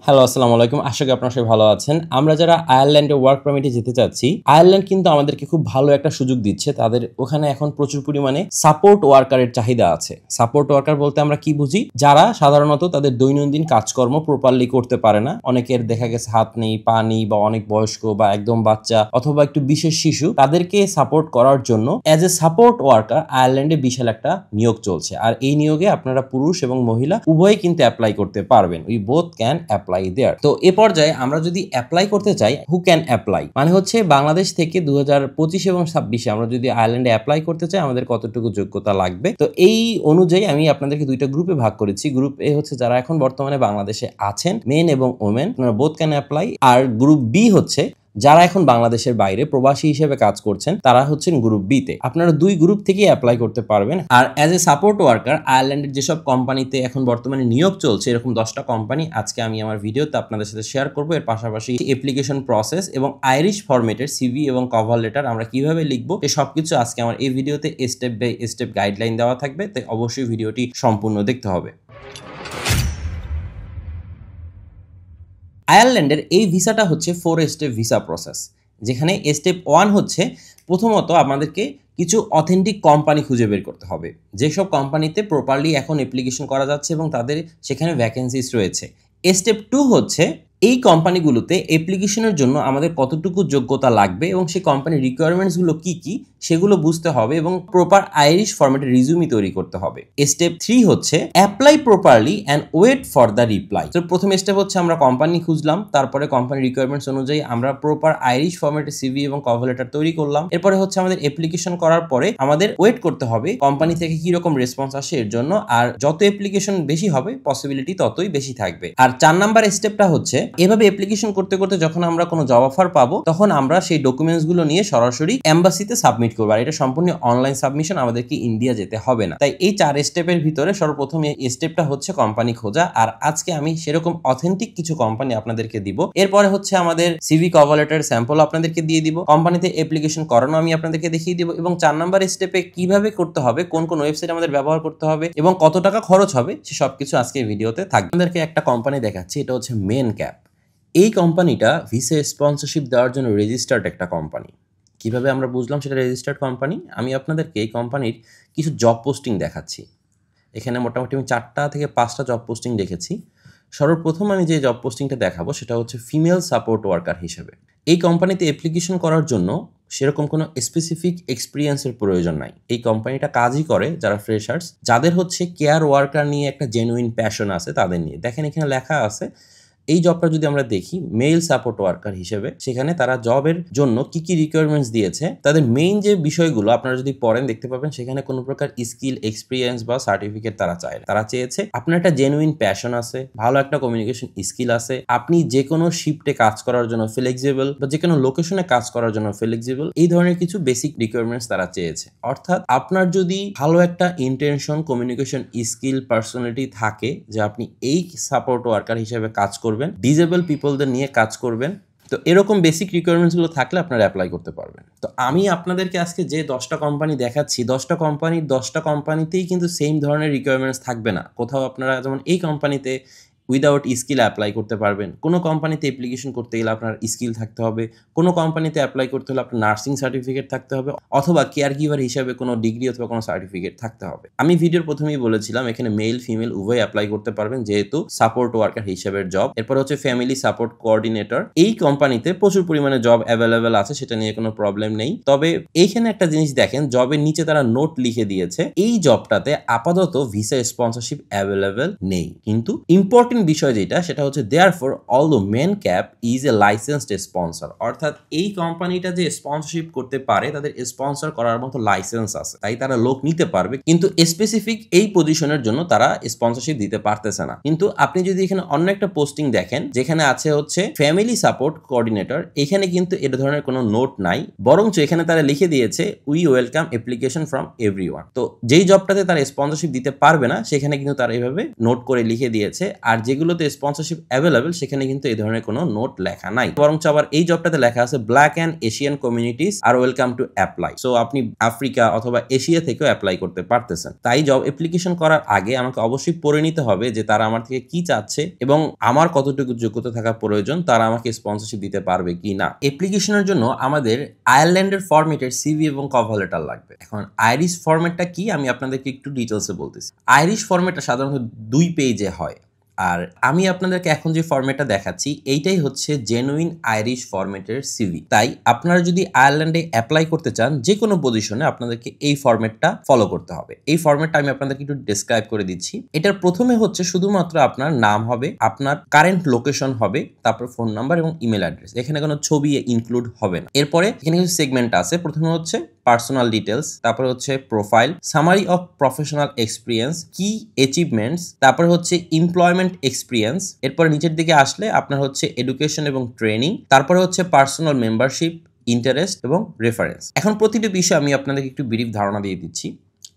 Hello, আসসালামু আলাইকুম। আশা করি আপনারা সবাই ভালো আছেন। আমরা যারা আয়ারল্যান্ডে ওয়ার্ক পারমিটে যেতে চাচ্ছি, আয়ারল্যান্ড কিন্তু আমাদেরকে খুব ভালো একটা সুযোগ দিচ্ছে। তাদের ওখানে এখন প্রচুর পরিমাণে সাপোর্ট ওয়ার্কারের চাহিদা আছে। সাপোর্ট ওয়ার্কার বলতে আমরা কি বুঝি? যারা সাধারণত তাদের দৈনন্দিন কাজকর্ম প্রপারলি করতে পারে না। অনেকের দেখা গেছে হাত নেই, পা নেই বা অনেক বয়স্ক বা একদম বাচ্চা অথবা একটু বিশেষ শিশু, তাদেরকে সাপোর্ট করার জন্য অ্যাজ এ সাপোর্ট ওয়ার্কার আয়ারল্যান্ডে বিশাল একটা নিয়োগ চলছে। আর এই নিয়োগে আপনারা পুরুষ এবং মহিলা উভয়ই কিন্তু অ্যাপ্লাই করতে পারবেন। উই বোথ ক্যান অ্যাপ্লাই দেয়ার। তো এ পর্যায়ে আমরা যদি অ্যাপ্লাই করতে চাই, হু ক্যান অ্যাপ্লাই মানে হচ্ছে বাংলাদেশ থেকে 2025 এবং 26 আমরা যদি আয়ারল্যান্ডে অ্যাপ্লাই করতে চাই আমাদের কতটুকু যোগ্যতা লাগবে। তো এই অনুযায়ী আমি আপনাদেরকে দুইটা গ্রুপে ভাগ করেছি। গ্রুপ এ হচ্ছে যারা এখন বর্তমানে বাংলাদেশে আছেন, মেন এবং ওমেন, আপনারা বোথ ক্যান অ্যাপ্লাই। আর গ্রুপ বি হচ্ছে যারা এখন বাংলাদেশের বাইরে প্রবাসী হিসেবে কাজ করছেন, তারা হচ্ছেন গ্রুপ বি তে। আপনারা দুই গ্রুপ থেকে অ্যাপ্লাই করতে পারবেন। আর অ্যাজ এ সাপোর্ট ওয়ার্কার আয়ারল্যান্ডের যেসব কোম্পানিতে এখন বর্তমানে নিয়োগ চলছে, এরকম 10টা কোম্পানি আজকে আমি আমার ভিডিওতে আপনাদের সাথে শেয়ার করব। এর পাশাপাশি অ্যাপ্লিকেশন প্রসেস এবং আইরিশ ফরম্যাটের সিভি এবং কভার লেটার আমরা কিভাবে লিখবো, এই সবকিছু আজকে আমার এই ভিডিওতে স্টেপ বাই স্টেপ গাইডলাইন দেওয়া থাকবে। তাই অবশ্যই ভিডিওটি সম্পূর্ণ দেখতে হবে। আয়ারল্যান্ডের এই ভিসাটা হচ্ছে 4 স্টেপ ভিসা প্রসেস, যেখানে স্টেপ 1 হচ্ছে প্রথমত আমাদেরকে কিছু অথেন্টিক কোম্পানি খুঁজে বের করতে হবে, যেসব কোম্পানিতে প্রপারলি এখন অ্যাপ্লিকেশন করা যাচ্ছে এবং তাদের সেখানে ভ্যাকেন্সিস রয়েছে। স্টেপ 2 হচ্ছে এই কোম্পানিগুলোতে অ্যাপ্লিকেশনের জন্য আমাদের কতটুকু যোগ্যতা লাগবে এবং সেই কোম্পানির রিকোয়ারমেন্টসগুলো কি কি সেগুলো বুঝতে হবে এবং প্রপার আইরিশ ফরম্যাটে রিজিউমি তৈরি করতে হবে। স্টেপ 3 হচ্ছে apply properly and wait for the reply. তো প্রথম স্টেপ হচ্ছে আমরা কোম্পানি খুঁজলাম, তারপরে কোম্পানির রিকোয়ারমেন্টস অনুযায়ী আমরা প্রপার আইরিশ ফরম্যাটে সিভি এবং কভার লেটার তৈরি করলাম। এরপরে হচ্ছে আমাদের অ্যাপ্লিকেশন করার পরে আমাদের ওয়েট করতে হবে কোম্পানি থেকে কি রকম রেসপন্স আসে এর জন্য। আর যত অ্যাপ্লিকেশন বেশি হবে পসিবিলিটি ততই বেশি থাকবে। আর 4 নাম্বার স্টেপটা হচ্ছে এভাবে অ্যাপ্লিকেশন করতে করতে যখন আমরা কোনো জব অফার পাবো তখন আমরা সেই ডকুমেন্টস গুলো নিয়ে সরাসরি এম্বাসিতে সাবমিট করবো। আর এটা সম্পূর্ণ অনলাইন সাবমিশন, আমাদেরকে ইন্ডিয়া যেতে হবে না। তাই এই 4 স্টেপের ভিতরে সর্বপ্রথম এই স্টেপটা হচ্ছে কোম্পানি খোঁজা। আর আজকে আমি সেরকম অথেন্টিক কিছু কোম্পানি আপনাদেরকে দিব। এরপরে হচ্ছে আমাদের সিভি কভার লেটার স্যাম্পল আপনাদেরকে দিয়ে দিব, কোম্পানিতে অ্যাপ্লিকেশন করানো আমি আপনাদেরকে দেখিয়ে দিব এবং 4 নাম্বার স্টেপে কিভাবে করতে হবে, কোন কোন ওয়েবসাইট আমাদের ব্যবহার করতে হবে এবং কত টাকা খরচ হবে সে সবকিছু আজকে ভিডিওতে থাকবে। আপনাদেরকে একটা কোম্পানি দেখাচ্ছি, এটা হচ্ছে মেন ক্যাপ। এই কোম্পানিটা ভিসা স্পন্সরশিপ দেওয়ার জন্য রেজিস্টার্ড একটা কোম্পানি। কিভাবে আমরা বুঝলাম সেটা রেজিস্টার্ড কোম্পানি? আমি আপনাদেরকে এই কোম্পানির কিছু জব পোস্টিং দেখাচ্ছি। এখানে মোটামুটি আমি 4টা থেকে 5টা জব পোস্টিং দেখেছি। সর্বপ্রথম আমি যে জব পোস্টিংটা দেখাবো সেটা হচ্ছে ফিমেল সাপোর্ট ওয়ার্কার হিসেবে। এই কোম্পানিতে অ্যাপ্লিকেশন করার জন্য সেরকম কোনো স্পেসিফিক এক্সপিরিয়েন্সের প্রয়োজন নাই। এই কোম্পানিটা কাজই করে যারা ফ্রেশার্স, যাদের হচ্ছে কেয়ার ওয়ার্কার নিয়ে একটা জেনুইন প্যাশন আছে তাদের নিয়ে। দেখেন এখানে লেখা আছে এই জবটা যদি আমরা দেখি মেল সাপোর্ট ওয়ার্কার হিসেবে, সেখানে তারা জবের জন্য কি কি রিকোয়ারমেন্টস দিয়েছে, তাদের মেইন যে বিষয়গুলো আপনারা যদি পড়েন দেখতে পাবেন সেখানে কোনো প্রকার স্কিল, এক্সপিরিয়েন্স বা সার্টিফিকেট তারা চায়। তারা চেয়েছে আপনার একটা জেনুইন প্যাশন আছে, ভালো একটা কমিউনিকেশন স্কিল আছে, আপনি যে কোনো শিফটে কাজ করার জন্য ফ্লেক্সিবল বা যে কোনো লোকেশনে কাজ করার জন্য ফ্লেক্সিবল, এই ধরনের কিছু বেসিক রিকোয়ারমেন্টস তারা চেয়েছে। অর্থাৎ আপনার যদি ভালো একটা ইন্টেনশন, কমিউনিকেশন স্কিল, পার্সোনালিটি থাকে যে আপনি এই সাপোর্ট ওয়ার্কার হিসেবে কাজ করবেন, ডিজেবল পিপলদের নিয়ে কাজ করবেন, তো এরকম বেসিক রিকোয়ারমেন্টসগুলো থাকলে আপনারা অ্যাপ্লাই করতে পারবেন। তো আমি আপনাদেরকে আজকে যে 10টা কোম্পানি দেখাচ্ছি, 10টা কোম্পানিতেই কিন্তু সেম ধরনের রিকোয়ারমেন্টস থাকবে না। কোথাও আপনারা যেমন এই কোম্পানিতে উইদাউট স্কিল অ্যাপ্লাই করতে পারবেন, কোনো কোম্পানিতে অ্যাপ্লিকেশন করতে গেলে আপনার স্কিল থাকতে হবে, কোনো কোম্পানিতে অ্যাপ্লাই করতে হলে আপনার নার্সিং সার্টিফিকেট থাকতে হবে অথবা কেয়ার গিভার হিসাবে কোনো ডিগ্রি অথবা কোনো সার্টিফিকেট থাকতে হবে। আমি ভিডিওর প্রথমেই বলেছিলাম এখানে মেল ফিমেল উভয় অ্যাপ্লাই করতে পারবেন যেহেতু সাপোর্ট ওয়ার্কার হিসাবের জব। এরপর হচ্ছে ফ্যামিলি সাপোর্ট কোঅর্ডিনেটর। এই কোম্পানিতে প্রচুর পরিমাণে জব অ্যাভেলেবেল আছে, সেটা নিয়ে কোনো প্রবলেম নেই। তবে এইখানে একটা জিনিস দেখেন, জবের নিচে তারা নোট লিখে দিয়েছে এই জবটাতে আপাতত ভিসা স্পন্সরশিপ অ্যাভেলেবেল নেই। কিন্তু ইম্পর্টেন্ট বিষয় যেটা সেটা হচ্ছে therefore although Mencap is a licensed sponsor. অর্থাৎ এই কোম্পানিটা যে স্পন্সরশিপ করতে পারে তাদের স্পন্সর করার মতো লাইসেন্স আছে, তাই তারা লোক নিতে পারবে। কিন্তু স্পেসিফিক এই পজিশনের জন্য তারা স্পন্সরশিপ দিতে পারতেছে না। কিন্তু আপনি যদি এখানে অন্য একটা পোস্টিং দেখেন যেখানে আছে হচ্ছে ফ্যামিলি সাপোর্ট কোঅর্ডিনেটর, এখানে কিন্তু এ ধরনের কোনো নোট নাই, বরঞ্চ এখানে তারা লিখে দিয়েছে we welcome application from everyone. তো যেই জবটাতে তারা স্পন্সরশিপ দিতে পারবে না সেখানে কিন্তু তারা এইভাবে নোট করে লিখে দিয়েছে। আর যেগুলোতে স্পন্সরশিপ অ্যাভেলেবল সেখানে কিন্তু এই ধরনের কোনো নোট লেখা নাই, বরঞ্চ আবার এই জবটাতে লেখা আছে black and Asian communities are welcome to apply. So আপনি আফ্রিকা অথবা এশিয়া থেকেও অ্যাপ্লাই করতে পারতেছেন। তাই জব অ্যাপ্লিকেশন করার আগে আমাকে অবশ্যই পড়ে নিতে হবে যে তারা আমার থেকে কি চাচ্ছে এবং আমার কতটুকু যোগ্যতা থাকা প্রয়োজন, তারা আমাকে স্পন্সরশিপ দিতে পারবে কি না। অ্যাপ্লিকেশনের জন্য আমাদের আয়ারল্যান্ডের ফরম্যাটের সিভি এবং কভার লেটার লাগবে। এখন আইরিশ ফরম্যাটটা কি আমি আপনাদেরকে একটু ডিটেলসে বলতেছি। আইরিশ ফরম্যাটটা সাধারণত 2 পেজে হয়, আর আমি আপনাদেরকে এখন যে ফরম্যাটটা দেখাচ্ছি এইটাই হচ্ছে জেনুইন আইরিশ ফরম্যাটের সিভি। তাই আপনারা যদি আয়ারল্যান্ডে অ্যাপ্লাই করতে চান যে কোনো পজিশনে আপনাদেরকে এই ফরম্যাটটা ফলো করতে হবে। এই ফরম্যাটটা আমি আপনাদেরকে একটু ডেসক্রাইব করে দিচ্ছি। এটার প্রথমে হচ্ছে শুধুমাত্র আপনার নাম হবে, আপনার কারেন্ট লোকেশন হবে, তারপর ফোন নাম্বার এবং ইমেল অ্যাড্রেস। এখানে কোনো ছবি ইনক্লুড হবে না। এরপরে এখানে কিছু সেগমেন্ট আছে। প্রথমে হচ্ছে পার্সোনাল ডিটেলস, তারপরে হচ্ছে profile, summary of professional experience, কি অ্যাচিভমেন্টস, তারপরে হচ্ছে এমপ্লয়মেন্ট এক্সপিরিয়েন্স। এরপরে নিচের দিকে আসলে আপনার হচ্ছে এডুকেশন এবং ট্রেনিং, তারপরে হচ্ছে পার্সোনাল মেম্বারশিপ, ইন্টারেস্ট এবং রেফারেন্স। এখন প্রতিটি বিষয় আমি আপনাদেরকে একটু ব্রিফ ধারণা দিয়ে দিচ্ছি।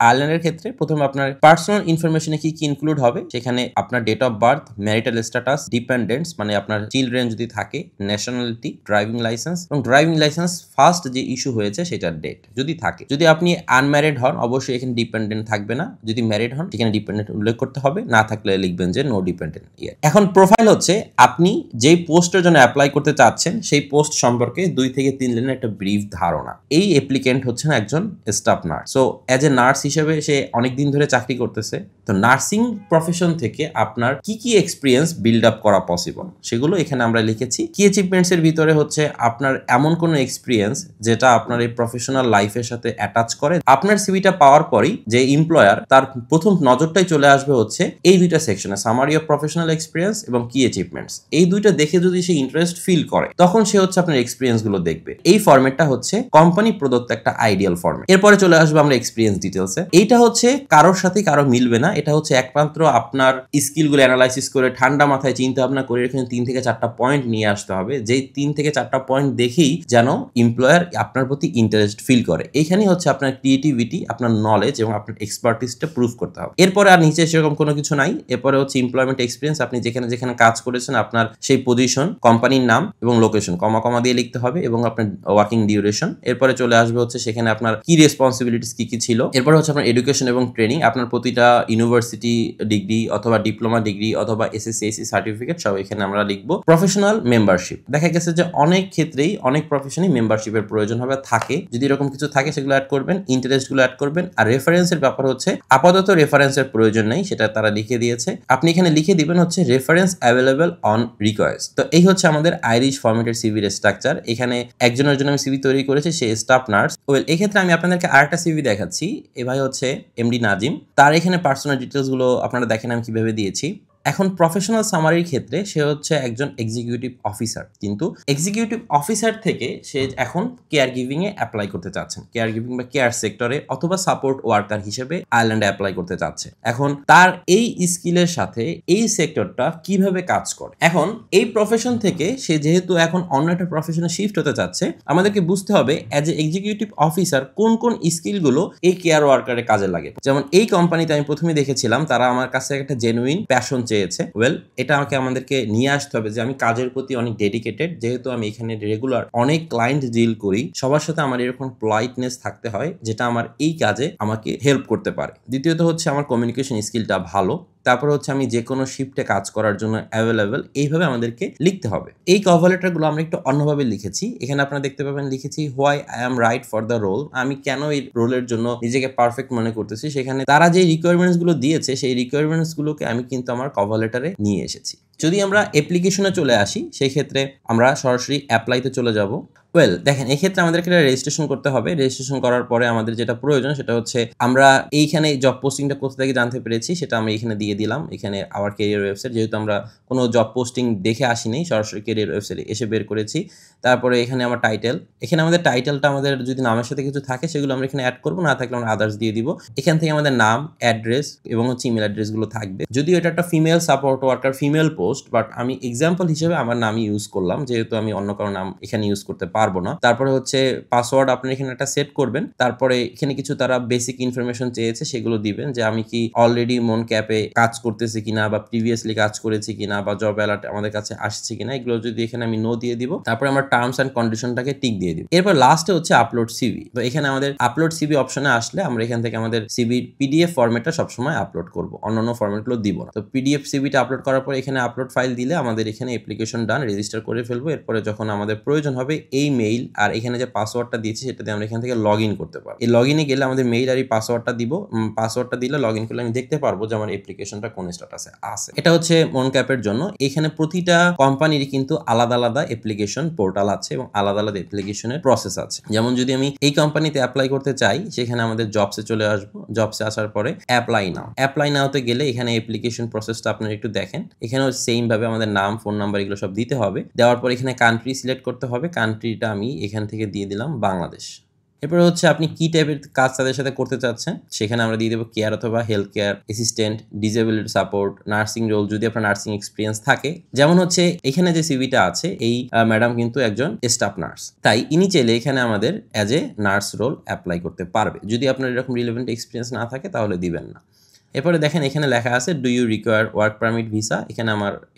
আয়ারল্যান্ডের ক্ষেত্রে প্রথমে আপনার পার্সোনাল ইনফরমেশনে কি কি ইনক্লুড হবে, সেখানে আপনার date of birth, marital status, dependents মানে আপনার চিলড্রেন যদি থাকে, ন্যাশনালিটি, ড্রাইভিং লাইসেন্স এবং ড্রাইভিং লাইসেন্স ফার্স্ট যে ইস্যু হয়েছে সেটার ডেট যদি থাকে। যদি আপনি আনম্যারিড হন অবশ্যই এখানে ডিপেন্ডেন্ট থাকবে না, যদি ম্যারিড হন সেখানে ডিপেন্ডেন্ট উল্লেখ করতে হবে, না থাকলে লিখবেন যে নো ডিপেন্ডেন্ট ইয়ার। এখন প্রোফাইল হচ্ছে আপনি যেই পোস্টের জন্য অ্যাপ্লাই করতে চাচ্ছেন সেই পোস্ট সম্পর্কে 2 থেকে 3 লাইনের একটা ব্রিফ ধারণা। এই অ্যাপ্লিকেন্ট হচ্ছেন একজন staff nurse. So as a nurse হিসেবে সে অনেকদিন ধরে চাকরি করতেছে। তো নার্সিং প্রফেশন থেকে আপনার কি কি এক্সপিরিয়েন্স বিল্ড আপ করা পসিবল সেগুলো এখানে আমরা লিখেছি। কি অ্যাচিভমেন্টস এর ভিতরে হচ্ছে আপনার এমন কোনো এক্সপিরিয়েন্স যেটা আপনার এই প্রফেশনাল লাইফের সাথে অ্যাটাচ করে। আপনার সিভিটা পাওয়ার পরেই যে এমপ্লয়ার তার প্রথম নজরটাই চলে আসবে হচ্ছে এই দুইটা সেকশনে, সামারি অফ প্রফেশনাল এক্সপিরিয়েন্স এবং কি অ্যাচিভমেন্টস। এই দুইটা দেখে যদি সে ইন্টারেস্ট ফিল করে তখন সে হচ্ছে আপনার এক্সপিরিয়েন্স গুলো দেখবে। এই ফরম্যাটটা হচ্ছে কোম্পানি প্রদত্ত একটা আইডিয়াল ফরম্যাট। এরপরে চলে আসবে আমরা এক্সপিরিয়েন্স ডিটেলসে। এইটা হচ্ছে কারোর সাথে কারো মিলবে না, এটা হচ্ছে একমাত্র আপনার স্কিলগুলো অ্যানালাইসিস করে ঠান্ডা মাথায় চিন্তা ভাবনা করে এখানে 3 থেকে 4টা পয়েন্ট নিয়ে আসতে হবে, যেই 3 থেকে 4টা পয়েন্ট দেখেই যেন এমপ্লয়ার আপনার প্রতি ইন্টারেস্ট ফিল করে। এখানেই হচ্ছে আপনার ক্রিয়েটিভিটি, আপনার নলেজ এবং আপনার এক্সপার্টিসটা প্রুভ করতে হবে। এরপরে আর নিচে সেরকম কোনো কিছু নাই। এরপরে হচ্ছে এমপ্লয়মেন্ট এক্সপিরিয়েন্স, আপনি যেখানে যেখানে কাজ করেছেন আপনার সেই পজিশন, কোম্পানির নাম এবং লোকেশন কমা কমা দিয়ে লিখতে হবে এবং আপনার ওয়ার্কিং ডিউরেশন। এরপরে চলে আসবে হচ্ছে সেখানে আপনার কি রেসপন্সিবিলিটিস কি কি ছিল। এরপরে হচ্ছে আপনার এডুকেশন এবং ট্রেনিং, আপনার প্রতিটা ইউনিভার্সিটি ডিগ্রি অথবা ডিপ্লোমা ডিগ্রি অথবা এসএসসি এসসি সার্টিফিকেট সব এখানে আমরা লিখবো। প্রফেশনাল মেম্বারশিপ, দেখা গেছে যে অনেক ক্ষেত্রেই অনেক প্রফেশনই মেম্বারশিপের প্রয়োজন হবে, থাকে যদি এরকম কিছু থাকে সেগুলো অ্যাড করবেন, ইন্টারেস্ট গুলো অ্যাড করবেন। আর রেফারেন্সের ব্যাপার হচ্ছে আপাতত রেফারেন্সের প্রয়োজন নেই, সেটা তারা লিখে দিয়েছে। আপনি এখানে লিখে দিবেন হচ্ছে রেফারেন্স অ্যাভেলেবল অন রিকোয়েস্ট। তো এই হচ্ছে আমাদের আইরিশ ফরম্যাটের সিভির স্ট্রাকচার। এখানে একজনের জন্য আমি সিভি তৈরি করেছি, সে স্টাফ নার্স। ওয়েল, এই ক্ষেত্রে আমি আপনাদেরকে আরেকটা সিভি দেখাচ্ছি। এ ভাই হচ্ছে এমডি নাজিম, তার এখানে পার্সোনাল ডিটেলস গুলো আপনারা দেখেন আমি কিভাবে দিয়েছি। এখন প্রফেশনাল সামারির ক্ষেত্রে সে হচ্ছে একজন এক্সিকিউটিভ অফিসার, কিন্তু এক্সিকিউটিভ অফিসার থেকে সে এখন কেয়ার গিভিং এ অ্যাপ্লাই করতে চাচ্ছেন, কেয়ার গিভিং বা কেয়ার সেক্টরে অথবা সাপোর্ট ওয়ার্কার হিসেবে আয়ারল্যান্ডে অ্যাপ্লাই করতে চাচ্ছে। এখন তার এই স্কিলের সাথে এই সেক্টরটা কিভাবে কাজ করে, এখন এই প্রফেশন থেকে সে যেহেতু এখন অন্য একটা প্রফেশনে শিফট হতে চাচ্ছে, আমাদেরকে বুঝতে হবে অ্যাজ এ এক্সিকিউটিভ অফিসার কোন কোন স্কিলগুলো এই কেয়ার ওয়ার্কারে কাজে লাগে। যেমন এই কোম্পানিতে আমি প্রথমে দেখেছিলাম তারা আমার কাছে একটা জেনুইন প্যাশন চেয়েছে। ওয়েল, এটা আমাদেরকে নিয়ে আসতে হবে যে আমি কাজের প্রতি অনেক ডেডিকেটেড, যেহেতু আমি এখানে রেগুলার অনেক ক্লায়েন্ট ডিল করি, সবার সাথে আমার এরকম পোলাইটনেস থাকতে হয় যেটা আমার এই কাজে আমাকে হেল্প করতে পারে। দ্বিতীয়ত হচ্ছে আমার কমিউনিকেশন স্কিলটা ভালো। তারপর হচ্ছে আমি যে কোনো শিফটে কাজ করার জন্য অ্যাভেলেবেল, এইভাবে আমাদেরকে লিখতে হবে। এই কভার লেটারগুলো আমরা একটু অন্যভাবে লিখেছি। এখানে আপনারা দেখতে পাবেন লিখেছি why I am right for the role, আমি কেন এই রোলের জন্য নিজেকে পারফেক্ট মনে করতেছি। সেখানে তারা যে রিকোয়ারমেন্টস গুলো দিয়েছে সেই রিকোয়ারমেন্টস গুলোকে আমি কিন্তু আমার কভার লেটারে নিয়ে এসেছি। যদি আমরা অ্যাপ্লিকেশনে চলে আসি সেই ক্ষেত্রে আমরা সরাসরি অ্যাপ্লাইতে চলে যাব। ওয়েল, দেখেন এক্ষেত্রে আমাদেরকে রেজিস্ট্রেশন করতে হবে। রেজিস্ট্রেশন করার পরে আমাদের যেটা প্রয়োজন সেটা হচ্ছে আমরা এইখানে জব পোস্টিংটা কোথা থেকে জানতে পেরেছি সেটা আমরা এখানে দিয়ে দিলাম। এখানে আওয়ার ক্যারিয়ার ওয়েবসাইট, যেহেতু আমরা কোনো জব পোস্টিং দেখে আসিনি, সরাসরি ক্যারিয়ার ওয়েবসাইটে এসে বের করেছি। তারপরে এখানে আমার টাইটেল, এখানে আমাদের টাইটেলটা আমাদের যদি নামের সাথে কিছু থাকে সেগুলো আমরা এখানে অ্যাড করবো, না থাকলে আমরা আদার্স দিয়ে দিব। এখান থেকে আমাদের নাম, অ্যাড্রেস এবং হচ্ছে ইমেল অ্যাড্রেসগুলো থাকবে। যদিও এটা একটা female support worker female post, post, but আমি এক্সাম্পল হিসেবে আমার নামই ইউজ করলাম, যেহেতু আমি অন্য কারো নাম এখানে ইউজ করতে পারবো না। তারপরে হচ্ছে পাসওয়ার্ড আপনি এখানে একটা সেট করবেন। তারপরে এখানে কিছু তারা বেসিক ইনফরমেশন চেয়েছে, সেগুলো দিবেন, যে আমি কি অলরেডি মন ক্যাপে কাজ করতেছি কিনা, বা প্রিভিয়াসলি কাজ করেছি কিনা, বা জব অ্যালার্ট আমাদের কাছে আসছে কিনা, এগুলো যদি এখানে আমি নো দিয়ে দিব। তারপরে আমার টার্মস অ্যান্ড কন্ডিশনটাকে টিক দিয়ে দিব। এরপর লাস্টে হচ্ছে আপলোড সিভি। তো এখানে আমাদের আপলোড সিভি অপশনে আসলে আমরা এখান থেকে আমাদের সিভির পিডিএফ ফরম্যাটটা সবসময় আপলোড করব, অন্যান্য ফরম্যাটগুলো দিব না। তো পিডিএফ সিভিটা আপলোড করার পর এখানে আপলোড ফাইল দিলে আমাদের এখানে অ্যাপ্লিকেশন ডান, রেজিস্টার করে ফেলবো। এরপরে যখন আমাদের প্রয়োজন হবে এই মেইল আর এখানে যে পাসওয়ার্ডটা দিয়েছি সেটা দিয়ে আমরা এখান থেকে লগ ইন করতে পারবো। এই লগ ইনে গেলে আমাদের মেইল আর এই পাসওয়ার্ডটা দিব। পাসওয়ার্ডটা দিলে লগ ইন করলে আমি দেখতে পারবো যে আমার অ্যাপ্লিকেশনটা কোন স্ট্যাটাসে আছে। এটা হচ্ছে মনক্যাপের জন্য। এখানে প্রতিটা কোম্পানিরই কিন্তু আলাদা আলাদা অ্যাপ্লিকেশন পোর্টাল আছে এবং আলাদা আলাদা অ্যাপ্লিকেশনের প্রসেস আছে। যেমন যদি আমি এই কোম্পানিতে অ্যাপ্লাই করতে চাই, সেখানে আমাদের জবসে চলে আসবো। জবসে আসার পরে অ্যাপ্লাই নাওতে গেলে এখানে অ্যাপ্লিকেশন প্রসেসটা আপনারা একটু দেখেন। এখানেও সেম ভাবে আমাদের নাম, ফোন নাম্বার এগুলো সব দিতে হবে। দেওয়ার পর এখানে কান্ট্রি সিলেক্ট করতে হবে। কান্ট্রিটা আমি এখান থেকে দিয়ে দিলাম বাংলাদেশ। এরপরে হচ্ছে আপনি কি টাইপের কাজ তাদের সাথে করতে চাচ্ছেন, সেখানে আমরা দিয়ে দেবো কেয়ার অথবা health care assistant, disability support, nursing role যদি আপনার নার্সিং এক্সপিরিয়েন্স থাকে। যেমন হচ্ছে এখানে যে সিভিটা আছে, এই ম্যাডাম কিন্তু একজন স্টাফ নার্স, তাই ইনি চাইলে এখানে আমাদের as a nurse role apply করতে পারবে। যদি আপনার এরকম রিলেভেন্ট এক্সপিরিয়েন্স না থাকে তাহলে দিবেন না। এরপরে দেখেন এখানে লেখা আছে do you require work permit visa.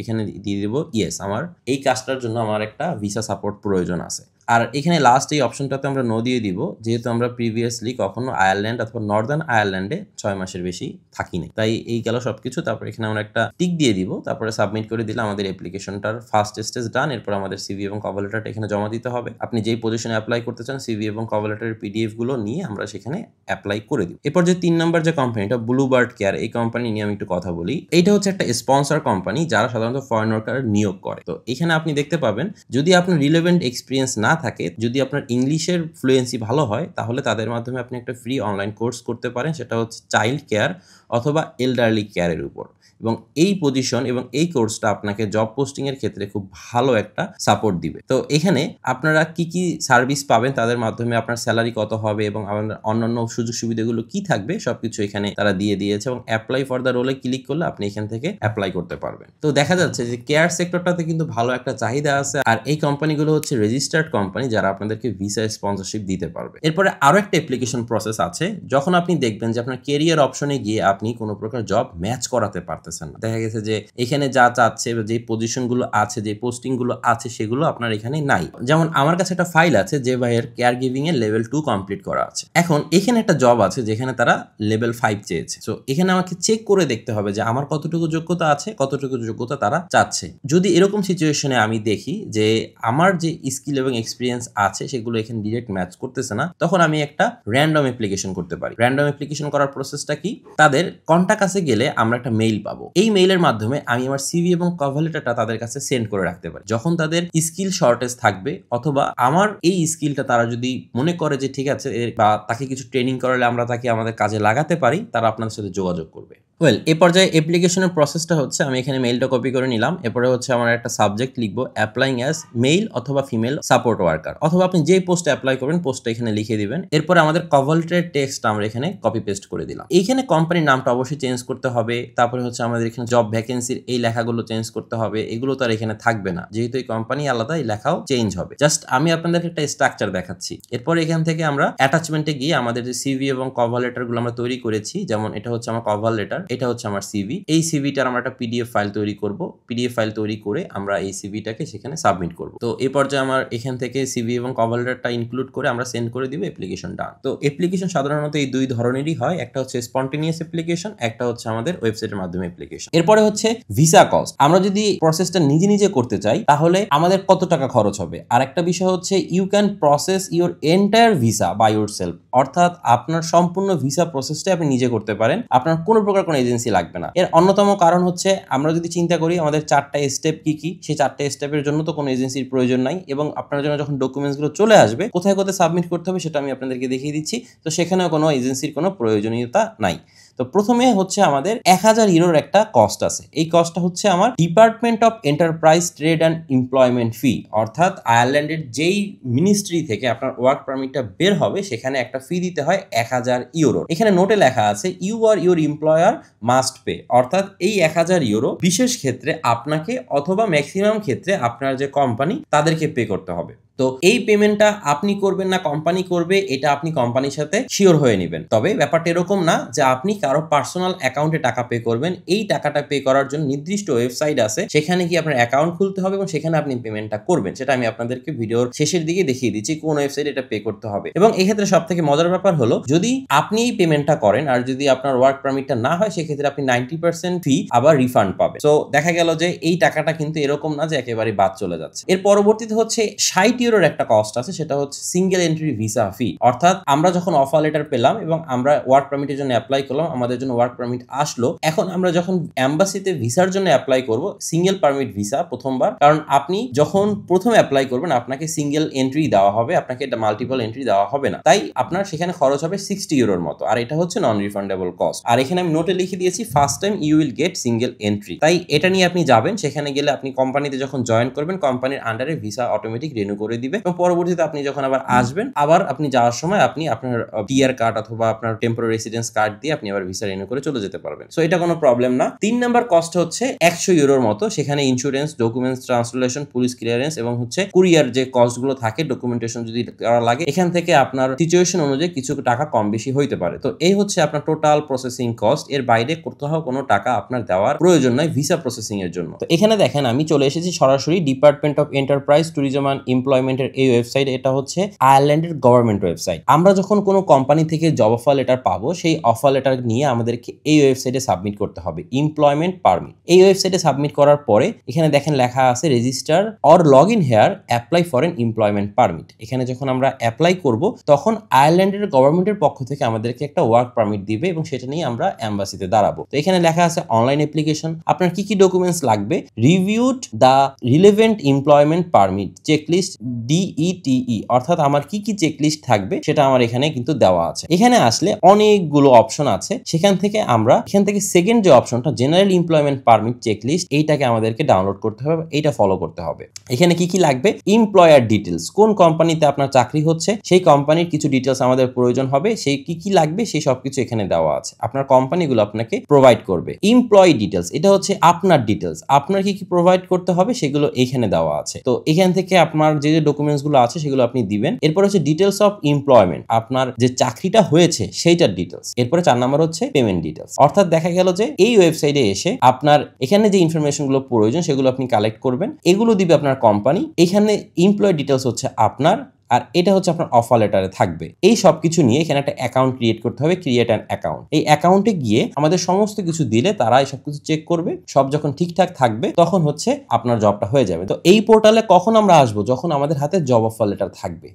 এখানে দিয়ে দেবো ইয়েস, আমার এই কাজটার জন্য আমার একটা ভিসা সাপোর্ট প্রয়োজন আছে। আর এখানে লাস্ট এই অপশনটাতে আমরা নো দিয়ে দিব, যেহেতু আমরা প্রিভিয়াসলি কখনো আয়ারল্যান্ড অথবা নর্দার্ন আয়ারল্যান্ডে 6 মাসের বেশি থাকিনি, তাই এই গেল সবকিছু। তারপর এখানে আমরা একটা টিক দিয়ে দিব, তারপরে সাবমিট করে দিলে আমাদের অ্যাপ্লিকেশনটার ফার্স্ট স্টেজ ডান। এরপর আমাদের সিভি এবং কভার লেটারটা এখানে জমা দিতে হবে। আপনি যেই পজিশনে অ্যাপ্লাই করতে চান সিভি এবং কভার লেটারের পিডিএফ গুলো নিয়ে আমরা সেখানে অ্যাপ্লাই করে দিব। এরপর যে 3 নম্বর যে কোম্পানিটা ব্লুবার্ড কেয়ার, এই কোম্পানি নিয়ে আমি একটু কথা বলি। এইটা হচ্ছে একটা স্পন্সর কোম্পানি যারা সাধারণত ফরেন ওয়ার্কার নিয়োগ করে। তো এখানে আপনি দেখতে পাবেন যদি আপনার রিলেভেন্ট এক্সপিরিয়েন্স না থাকে, যদি আপনার ইংলিশের ফ্লুয়েন্সি ভালো হয়, তাহলে তাদের মাধ্যমে আপনি একটা ফ্রি অনলাইন কোর্স করতে পারেন। সেটা হচ্ছে চাইল্ড কেয়ার অথবা এল্ডারলি কেয়ারের উপর। এবং এই পজিশন এবং এই কোর্সটা আপনাকে জব পোস্টিং এর ক্ষেত্রে খুব ভালো একটা সাপোর্ট দিবে। তো এখানে আপনারা কি কি সার্ভিস পাবেন, তাদের মাধ্যমে আপনার স্যালারি কত হবে এবং আপনার অন্যান্য সুযোগ সুবিধাগুলো কি থাকবে, সবকিছু এখানে তারা দিয়ে দিয়েছে। এবং অ্যাপ্লাই ফর দ্য রোলে ক্লিক করলে আপনি এখান থেকে অ্যাপ্লাই করতে পারবেন। তো দেখা যাচ্ছে যে কেয়ার সেক্টরটাতে কিন্তু ভালো একটা চাহিদা আছে। আর এই কোম্পানিগুলো হচ্ছে রেজিস্টার্ড কোম্পানি যারা আপনাদেরকে ভিসা স্পন্সরশিপ দিতে পারবে। এরপরে আরো একটা অ্যাপ্লিকেশন প্রসেস আছে। যখন আপনি দেখবেন যে আপনার কেরিয়ার অপশনে গিয়ে আপনি কোনো প্রকার জব ম্যাচ করাতে পারতেছেন না, দেখা গেছে যে এখানে যা চাচ্ছে, যে পজিশন গুলো আছে, যে পোস্টিং গুলো আছে, সেগুলো আপনার এখানে নাই। যেমন আমার কাছে একটা ফাইল আছে যে ভাইয়ের কেয়ার গিভিং এর লেভেল 2 কমপ্লিট করা আছে। এখন এখানে একটা জব আছে যেখানে তারা লেভেল 5 চেয়েছে। তো এখানে আমাকে চেক করে দেখতে হবে যে আমার কতটুকু যোগ্যতা আছে, কতটুকু যোগ্যতা তারা চাচ্ছে। যদি এরকম সিচুয়েশনে আমি দেখি যে আমার যে স্কিল এবং এক্সপিরিয়েন্স আছে সেগুলো এখানে ডিরেক্ট ম্যাচ করতেছে না, তখন আমি একটা র্যান্ডম অ্যাপ্লিকেশন করতে পারি। র্যান্ডম অ্যাপ্লিকেশন করার প্রসেসটা কি, তাদের কন্টাক্ট কাছে গেলে আমরা একটা মেইল পাবো। এই মেইলের মাধ্যমে আমি আমার সিভি এবং কভার লেটারটা তাদের কাছে সেন্ড করে রাখতে পারি। যখন তাদের স্কিল শর্টেজ থাকবে অথবা আমার এই স্কিলটা তারা যদি মনে করে যে ঠিক আছে, বা তাকে কিছু ট্রেনিং করালে আমরা তাকে আমাদের কাজে লাগাতে পারি, তারা আপনাদের সাথে যোগাযোগ করবে। ওয়েল, এই পর্যায়ে অ্যাপ্লিকেশনের প্রসেসটা হচ্ছে আমি এখানে মেইলটা কপি করে নিলাম। এরপরে হচ্ছে আমার একটা সাবজেক্ট লিখবো অ্যাপ্লাইং অ্যাজ মেল অথবা ফিমেল সাপোর্ট ওয়ার্কার, অথবা আপনি যেই পোস্টে অ্যাপ্লাই করবেন পোস্টটা এখানে লিখে দিবেন। এরপরে আমাদের কভার লেটারের টেক্সট আমরা এখানে কপি পেস্ট করে দিলাম। এইখানে কোম্পানির নামটা অবশ্যই চেঞ্জ করতে হবে। তারপরে হচ্ছে আমাদের এখানে জব ভ্যাকেন্সির এই লেখাগুলো চেঞ্জ করতে হবে। এগুলো তো আর এখানে থাকবে না, যেহেতু এই কোম্পানি আলাদা, এই লেখাও চেঞ্জ হবে। জাস্ট আমি আপনাদের একটা স্ট্রাকচার দেখাচ্ছি। এরপর এখান থেকে আমরা অ্যাটাচমেন্টে গিয়ে আমাদের যে সিভি এবং কভার লেটার গুলো আমরা তৈরি করেছি, যেমন এটা হচ্ছে আমার কভার লেটার, এটা হচ্ছে আমার সিভি। এই সিভিটার আমরা একটা পিডিএফ ফাইল তৈরি করব। পিডিএফ ফাইল তৈরি করে আমরা এই সিভিটাকে সেখানে সাবমিট করব। তো এই পর্যায়ে আমার এখান থেকে সিভি এবং কভার লেটারটা ইনক্লুড করে আমরা সেন্ড করে দিব, অ্যাপ্লিকেশন ডান। তো অ্যাপ্লিকেশন সাধারণত এই দুই ধরনেরই হয়, একটা হচ্ছে স্পন্টেনিয়াস অ্যাপ্লিকেশন, একটা হচ্ছে আমাদের ওয়েবসাইটের মাধ্যমে অ্যাপ্লিকেশন। এরপরে হচ্ছে ভিসা কস্ট। আমরা যদি প্রসেসটা নিজে নিজে করতে চাই তাহলে আমাদের কত টাকা খরচ হবে। আর একটা বিষয় হচ্ছে you can process your entire visa by yourself, অর্থাৎ আপনার সম্পূর্ণ ভিসা প্রসেসটা আপনি নিজে করতে পারেন, আপনার কোনো প্রকার কোনো এজেন্সি লাগবে না। এর অন্যতম কারণ হচ্ছে আমরা যদি চিন্তা করি আমাদের 4টা স্টেপ কি কি, সেই 4টা স্টেপের জন্য তো কোনো এজেন্সির প্রয়োজন নাই। এবং আপনার জন্য যখন ডকুমেন্টসগুলো চলে আসবে, কোথায় কোথায় সাবমিট করতে হবে সেটা আমি আপনাদেরকে দেখিয়ে দিচ্ছি। তো সেখানেও কোনো এজেন্সির কোনো প্রয়োজনীয়তা নাই। তো প্রথমে হচ্ছে আমাদের 1000 ইউরোর একটা কস্ট আছে। এই কস্টটা হচ্ছে আমার department of enterprise trade and employment fee, অর্থাৎ আয়ারল্যান্ডের যেই মিনিস্ট্রি থেকে আপনার ওয়ার্ক পারমিটটা বের হবে সেখানে একটা ফি দিতে হয় 1000 ইউরো। এখানে নোটে লেখা আছে you are your employer must pay, অর্থাৎ এই 1000 ইউরো বিশেষ ক্ষেত্রে আপনাকে অথবা ম্যাক্সিমাম ক্ষেত্রে আপনার যে কোম্পানি তাদেরকে পে করতে হবে। তো এই পেমেন্টটা আপনি করবেন না কোম্পানি করবে, এটা আপনি কোম্পানির সাথে শিওর হয়ে নেবেন। তবে ব্যাপারটা এরকম না যে আপনি কারো পার্সোনাল অ্যাকাউন্টে টাকা পে করবেন। এই টাকাটা পে করার জন্য নির্দিষ্ট ওয়েবসাইট আছে, সেখানে কি আপনার অ্যাকাউন্ট খুলতে হবে এবং সেখানে আপনি পেমেন্টটা করবেন। সেটা আমি আপনাদেরকে ভিডিওর শেষের দিকে দেখিয়ে দিচ্ছি কোন ওয়েবসাইটে এটা পে করতে হবে। এবং এক্ষেত্রে সব থেকে মজার ব্যাপার হলো, যদি আপনি এই পেমেন্টটা করেন আর যদি আপনার ওয়ার্ক পারমিটটা না হয়, সেক্ষেত্রে আপনি 90% ফি আবার রিফান্ড পাবেন। তো দেখা গেল যে এই টাকাটা কিন্তু এরকম না যে একেবারে বাদ চলে যাচ্ছে। এর পরবর্তীতে হচ্ছে 60 ইউরোর একটা কস্ট আছে, সেটা হচ্ছে সিঙ্গেল এন্ট্রি ভিসা ফি। অর্থাৎ আমরা যখন অফার লেটার পেলাম এবং আমরা ওয়ার্ক পারমিটের জন্য অ্যাপ্লাই করলাম, আমাদের জন্য ওয়ার্ক পারমিট আসলো, এখন আমরা যখন এম্বাসিতে ভিসার জন্য অ্যাপ্লাই করব সিঙ্গেল পারমিট ভিসা প্রথমবার, কারণ আপনি যখন প্রথম অ্যাপ্লাই করবেন আপনাকে সিঙ্গেল এন্ট্রি দেওয়া হবে, আপনাকে এটা মাল্টিপল এন্ট্রি দেওয়া হবে না। তাই আপনার সেখানে খরচ হবে 60 ইউরোর মতো, আর এটা হচ্ছে নন রিফান্ডেবল কস্ট। আর এখানে আমি নোটে লিখে দিয়েছি first time you will get single entry. তাই এটা নিয়ে আপনি যাবেন, সেখানে গেলে আপনি কোম্পানিতে যখন জয়েন করবেন কোম্পানির আন্ডারে ভিসা অটোমেটিক রিনিউ করে দিবে এবং পরবর্তীতে আপনি যখন আবার আসবেন, আবার আপনি যাওয়ার সময় আপনি আপনার টিআর কার্ড অথবা আপনার টেম্পোরারি রেসিডেন্স কার্ড দিয়ে আপনি আবার ভিসা রিনিউ করে চলে যেতে পারবেন। সো এটা কোনো প্রবলেম না। 3 নাম্বার কস্ট হচ্ছে 100 ইউরোর মতো। সেখানে insurance, documents translation, police clearance এবং হচ্ছে কুরিয়ার যে কস্টগুলো থাকে, ডকুমেন্টেশন যদি করা লাগে, এখান থেকে আপনার সিচুয়েশন অনুযায়ী কিছু টাকা কম বেশি হইতে পারে। তো এই হচ্ছে আপনার টোটাল প্রসেসিং কস্ট। এর বাইরে কোথাও কোনো টাকা আপনার দেওয়ার প্রয়োজন নয় ভিসা প্রসেসিং এর জন্য। তো এখানে দেখেন আমি চলে এসেছি সরাসরি department of enterprise tourism and এমপ্লয়মেন্টের এই ওয়েবসাইট। এটা হচ্ছে আয়ারল্যান্ডের গভর্নমেন্ট ওয়েবসাইট। আমরা যখন কোনো কোম্পানি থেকে জব অফার লেটার পাবো, সেই অফার লেটার নিয়ে আমাদেরকে এই ওয়েবসাইটে সাবমিট করতে হবে এমপ্লয়মেন্ট পারমিট। এই ওয়েবসাইটে সাবমিট করার পরে এখানে দেখেন লেখা আছে register or log in here apply for N employment permit. এখানে যখন আমরা অ্যাপ্লাই করব তখন আয়ারল্যান্ডের গভর্নমেন্টের পক্ষ থেকে আমাদেরকে একটা ওয়ার্ক পারমিট দিবে এবং সেটা নিয়ে আমরা এম্বাসিতে দাঁড়াবো। তো এখানে লেখা আছে অনলাইন অ্যাপ্লিকেশন, আপনার কি কি ডকুমেন্টস লাগবে, reviewed the relevant employment permit checklist DETE, অর্থাৎ আমার কি কি চেকলিস্ট থাকবে সেটা আমার এখানে কিন্তু দেওয়া আছে। এখানে আসলে অনেকগুলো অপশন আছে, সেখান থেকে সেকেন্ড যে অপশনটা জেনারেল এমপ্লয়মেন্ট পারমিট চেকলিস্ট, এইটাকে আমাদেরকে ডাউনলোড করতে হবে, এইটা ফলো করতে হবে। এখানে কি কি লাগবে, এমপ্লয়ার ডিটেলস, কোন কোম্পানিতে আপনার চাকরি হচ্ছে সেই কোম্পানির কিছু ডিটেলস আমাদের প্রয়োজন হবে, সেই কি কি লাগবে সেই সবকিছু এখানে দেওয়া আছে, আপনার কোম্পানিগুলো আপনাকে প্রোভাইড করবে। এমপ্লয়ি ডিটেলস, এটা হচ্ছে আপনার ডিটেলস, আপনার কি কি প্রোভাইড করতে হবে সেগুলো এখানে দেওয়া আছে। তো এখান থেকে আপনার যে ডকুমেন্টস গুলো আছে সেগুলো আপনি দিবেন। এরপর হচ্ছে ডিটেলস অফ এমপ্লয়মেন্ট, আপনার যে চাকরিটা হয়েছে সেইটার ডিটেলস। এরপরে 4 নাম্বার হচ্ছে পেমেন্ট ডিটেলস, অর্থাৎ দেখা গেল যে এই ওয়েবসাইটে এসে আপনার এখানে যে ইনফরমেশন গুলো প্রয়োজন সেগুলো আপনি কালেক্ট করবেন, এগুলো দিবে আপনার কোম্পানি। এখানে এমপ্লয় ডিটেলস হচ্ছে আপনার, আর এটা হচ্ছে আপনার অফার লেটারে থাকবে। এই সব কিছু নিয়ে এখানে একটা অ্যাকাউন্ট ক্রিয়েট করতে হবে, ক্রিয়েট অ্যান অ্যাকাউন্ট। এই অ্যাকাউন্টে গিয়ে আমাদের সমস্ত কিছু দিলে তারা এই সব কিছু চেক করবে, সব যখন ঠিকঠাক থাকবে তখন হচ্ছে আপনার জবটা হয়ে যাবে। তো এই পোর্টালে কখন আমরা আসবো, যখন আমাদের হাতে জব অফার লেটার থাকবে।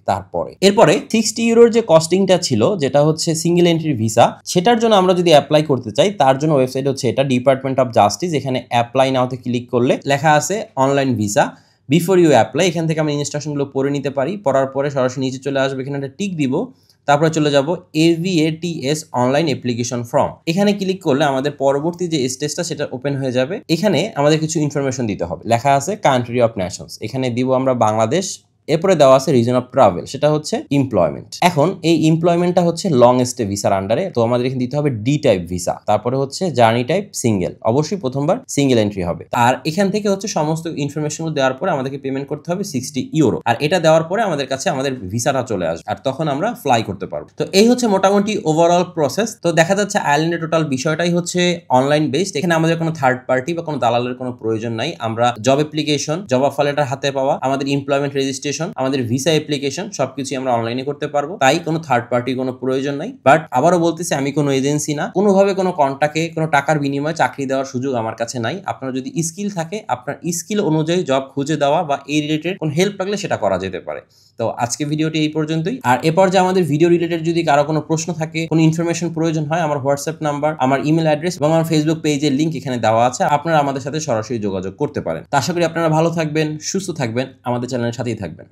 এরপরে 60 ইউরোর যে কস্টিংটা ছিল, যেটা হচ্ছে সিঙ্গেল এন্ট্রি ভিসা, সেটার জন্য আমরা যদি অ্যাপ্লাই করতে চাই তার জন্য ওয়েবসাইট হচ্ছে এটা ডিপার্টমেন্ট অফ জাস্টিস। এখানে অ্যাপ্লাই নাওতে ক্লিক করলে লেখা আছে online visa before you apply. এখান থেকে আমরা ইনস্ট্রাকশনগুলো পড়ে নিতে পারি, পড়ার পরে সরাসরি নিচে চলে আসবে, এখানে একটা টিক দিব, তারপরে চলে যাব AVATS অনলাইন অ্যাপ্লিকেশন ফর্ম। এখানে ক্লিক করলে আমাদের পরবর্তী যে স্টেজটা সেটা ওপেন হয়ে যাবে। এখানে আমাদের কিছু ইনফরমেশন দিতে হবে, লেখা আছে কান্ট্রি অফ নেশনস, এখানে দিব আমরা বাংলাদেশ। এরপরে দেওয়া আছে রিজন অফ ট্রাভেল, সেটা হচ্ছে এমপ্লয়মেন্ট। এখন এই এমপ্লয়মেন্টটা হচ্ছে লং স্টে ভিসার আন্ডারে, তো আমাদের এখানে দিতে হবে ডি টাইপ ভিসা। তারপরে হচ্ছে জার্নি টাইপ সিঙ্গেল, অবশ্যই প্রথমবার সিঙ্গেল এন্ট্রি হবে। আর এখান থেকে হচ্ছে সমস্ত ইনফরমেশন দেওয়ার পরে আমাদেরকে পেমেন্ট করতে হবে 60 ইউরো। আর এটা দেওয়ার পরে আমাদের কাছে আমাদের ভিসাটা চলে আসবে, আর তখন আমরা ফ্লাই করতে পারবো। তো এই হচ্ছে মোটামুটি ওভারঅল প্রসেস। তো দেখা যাচ্ছে আয়ারল্যান্ডের টোটাল বিষয়টাই হচ্ছে অনলাইন বেসড। এখানে আমাদের কোনো থার্ড পার্টি বা কোনো দালালের কোনো প্রয়োজন নাই। আমরা job application, job offer letter হাতে পাওয়া, আমাদের এমপ্লয়মেন্ট রেজিস্ট্রেশন, আমাদের ভিসা অ্যাপ্লিকেশন সবকিছু আমরা অনলাইনে করতে পারবো। তাই কোনো থার্ড পার্টি কোনো প্রয়োজন নাই। বাট আবারও বলতেছি, আমি কোনো এজেন্সি না, কোনোভাবে কোনো কন্টাক্টে কোনো টাকার বিনিময়ে চাকরি দেওয়ার সুযোগ আমার কাছে নাই। আপনার যদি স্কিল থাকে, আপনার স্কিল অনুযায়ী জব খুঁজে দেওয়া বা এই রিলেটেড কোনো হেল্প লাগলে সেটা করা যেতে পারে। তো আজকে ভিডিওটি এই পর্যন্তই। আর এরপর যে আমাদের ভিডিও রিলেটেড যদি কারো কোনো প্রশ্ন থাকে, কোনো ইনফরমেশন প্রয়োজন হয়, আমার হোয়াটসঅ্যাপ নাম্বার, আমার ইমেল অ্যাড্রেস এবং আমার ফেসবুক পেজের লিঙ্ক এখানে দেওয়া আছে, আপনারা আমাদের সাথে সরাসরি যোগাযোগ করতে পারেন। তো আশা করি আপনারা ভালো থাকবেন, সুস্থ থাকবেন, আমাদের চ্যানেলের সাথেই থাকবেন।